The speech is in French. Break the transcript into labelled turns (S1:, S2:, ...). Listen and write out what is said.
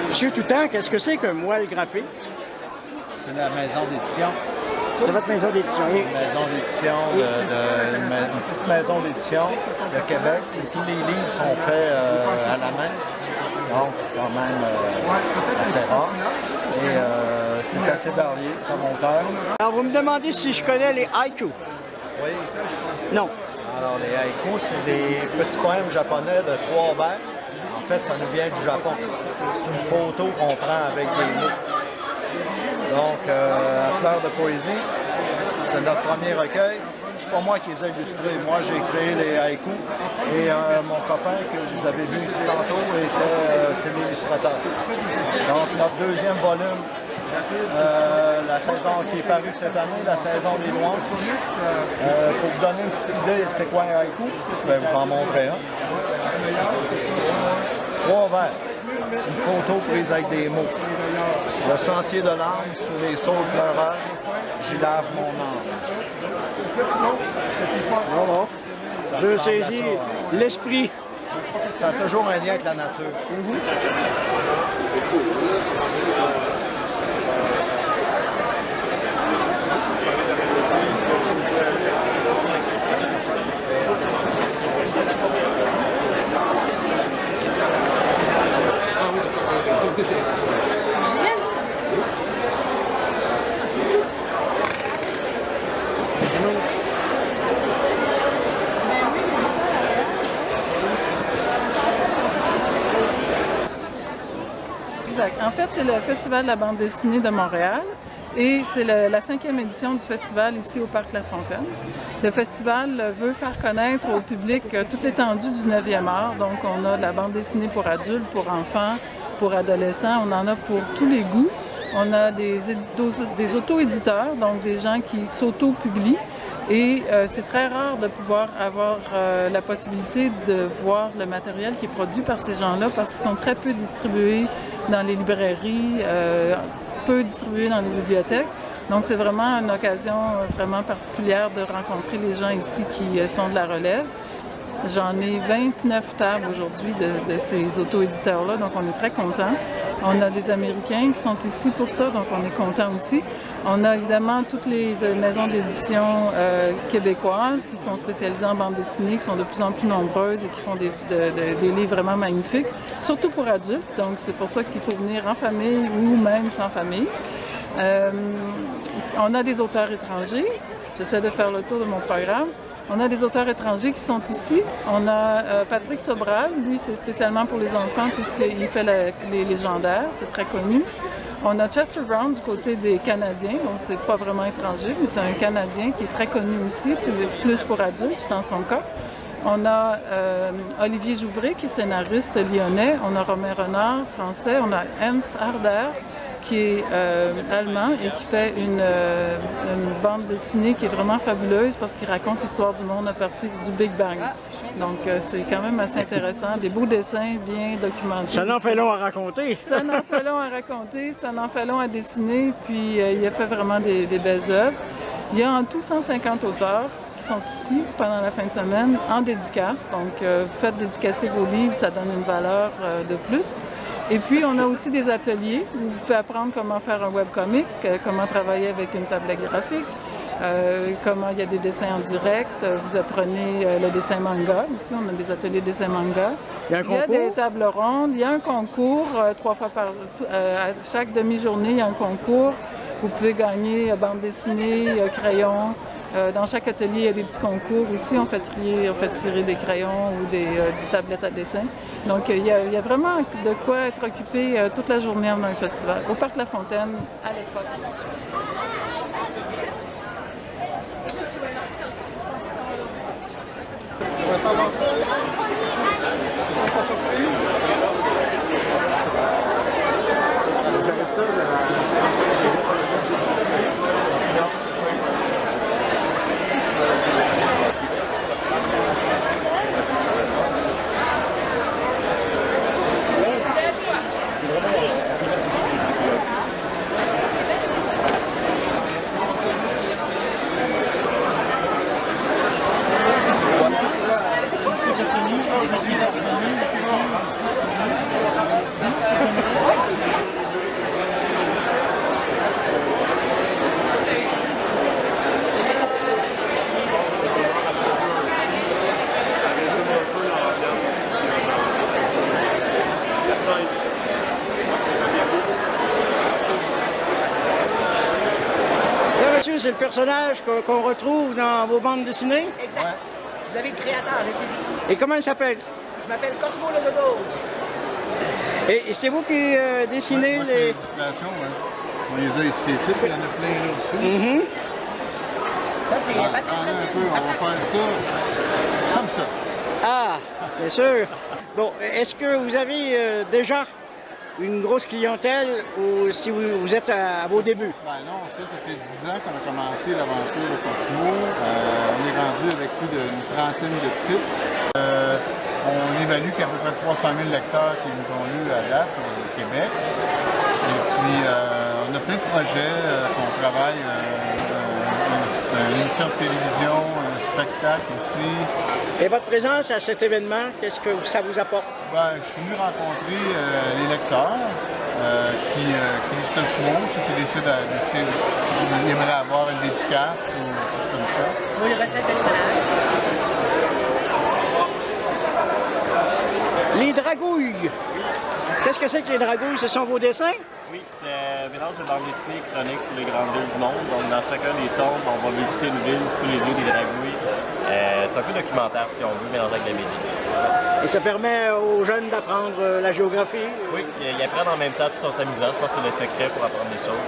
S1: Monsieur Toutan, qu'est-ce que c'est qu'un moelle graphique?
S2: C'est la maison d'édition.
S1: C'est votre maison d'édition?
S2: Une maison d'édition, une petite maison d'édition de Québec. Et tous les livres sont faits à la main. Donc, c'est quand même assez rare. Et c'est assez varié comme auteur.
S1: Alors, vous me demandez si je connais les haïkus.
S2: Oui.
S1: Non.
S2: Alors, les haïkus, c'est des petits poèmes japonais de 3 vers. En fait, ça nous vient du Japon. C'est une photo qu'on prend avec des mots. Donc, à Fleur de poésie, c'est notre premier recueil. C'est pas moi qui les ai illustrés. Moi, j'ai créé les haïkus. Et mon copain, que vous avez vu ici tantôt, c'est l'illustrateur. Donc, notre deuxième volume, la saison qui est parue cette année, la saison des Louanges. Pour vous donner une petite idée, c'est quoi un haïku? Je vais vous en montrer un. 3 vers. Une photo prise avec des mots. Le sentier de l'âme sous les sauts pleureurs, j'y lave mon âme.
S1: Voilà. Je saisis l'esprit.
S2: Ça a toujours un lien avec la nature.
S3: Exact. En fait, c'est le Festival de la bande dessinée de Montréal et c'est la 5e édition du festival ici au Parc La Fontaine. Le festival veut faire connaître au public toute l'étendue du 9e art. Donc, on a de la bande dessinée pour adultes, pour enfants, pour adolescents. On en a pour tous les goûts. On a des auto-éditeurs, donc des gens qui s'auto-publient. Et c'est très rare de pouvoir avoir la possibilité de voir le matériel qui est produit par ces gens-là parce qu'ils sont très peu distribués dans les librairies, peu distribués dans les bibliothèques. Donc c'est vraiment une occasion vraiment particulière de rencontrer les gens ici qui sont de la relève. J'en ai 29 tables aujourd'hui de ces auto-éditeurs-là, donc on est très contents. On a des Américains qui sont ici pour ça, donc on est contents aussi. On a évidemment toutes les maisons d'édition québécoises qui sont spécialisées en bande dessinée, qui sont de plus en plus nombreuses et qui font des livres vraiment magnifiques, surtout pour adultes. Donc c'est pour ça qu'il faut venir en famille ou même sans famille. On a des auteurs étrangers. J'essaie de faire le tour de mon programme. On a des auteurs étrangers qui sont ici. On a Patrick Sobral, lui c'est spécialement pour les enfants puisqu'il fait les légendaires, c'est très connu. On a Chester Brown du côté des Canadiens, donc c'est pas vraiment étranger, mais c'est un Canadien qui est très connu aussi, plus pour adultes dans son cas. On a Olivier Jouvray qui est scénariste lyonnais. On a Romain Renard, français. On a Hans Harder qui est allemand et qui fait une bande dessinée qui est vraiment fabuleuse parce qu'il raconte l'histoire du monde à partir du Big Bang. Donc c'est quand même assez intéressant, des beaux dessins bien documentés.
S1: Ça en fait long à raconter.
S3: Ça en fait long à raconter, ça en fait long à dessiner, puis il a fait vraiment des belles œuvres. Il y a en tout 150 auteurs qui sont ici pendant la fin de semaine en dédicace. Donc faites dédicacer vos livres, ça donne une valeur de plus. Et puis, on a aussi des ateliers où vous pouvez apprendre comment faire un webcomic, comment travailler avec une tablette graphique, comment il y a des dessins en direct. Vous apprenez le dessin manga. Ici, on a des ateliers de dessin manga.
S1: Il y a un concours?
S3: Il y a des tables rondes. Il y a un concours 3 fois à chaque demi-journée, il y a un concours. Vous pouvez gagner bande dessinée, crayon. Dans chaque atelier, il y a des petits concours aussi. On fait tirer des crayons ou des tablettes à dessin. Donc, il y a vraiment de quoi être occupé toute la journée dans le festival. Au Parc La Fontaine, à l'Espace.
S1: Ça, monsieur, c'est le personnage qu'on retrouve dans vos bandes dessinées?
S4: Exact. Vous avez le créateur, j'ai dit.
S1: Et comment il s'appelle?
S4: Je m'appelle Cosmo le Dodo.
S1: Et c'est vous qui dessinez
S5: Moi,
S1: les...
S5: c'est l'illustration, ouais. On les a ici, les types, il y en a plein là aussi.
S4: Ça, c'est Patrick
S5: Attendez un peu,
S4: Racine.
S5: on va faire ça comme ça.
S1: Ah, bien sûr. Bon, est-ce que vous avez déjà une grosse clientèle ou si vous êtes à vos débuts?
S5: Ben non, ça fait 10 ans qu'on a commencé l'aventure de Cosmo. On est rendu avec plus d'une trentaine de titres. On évalue qu'il y a à peu près 300 000 lecteurs qui nous ont lus à date au Québec. Et puis, on a plein de projets qu'on travaille. Une émission de télévision, un spectacle aussi.
S1: Et votre présence à cet événement, qu'est-ce que ça vous apporte?
S5: Ben, je suis venu rencontrer les lecteurs qui lisent Cosmo, ceux qui décident ils aimeraient avoir une dédicace ou quelque chose comme ça.
S4: Ou une recette de limonade.
S1: Les dragouilles! Qu'est-ce que c'est que les dragouilles? Ce sont vos dessins?
S6: Oui, c'est un mélange de bande dessinée et chronique sur les grandes villes du monde. Donc, dans chacun des tomes, on va visiter une ville sous les yeux des dragouilles. C'est un peu documentaire, si on veut, mélangé avec la BD.
S1: Et ça permet aux jeunes d'apprendre la géographie?
S6: Oui, ils apprennent en même temps tout en s'amusant. Je pense que c'est le secret pour apprendre des choses.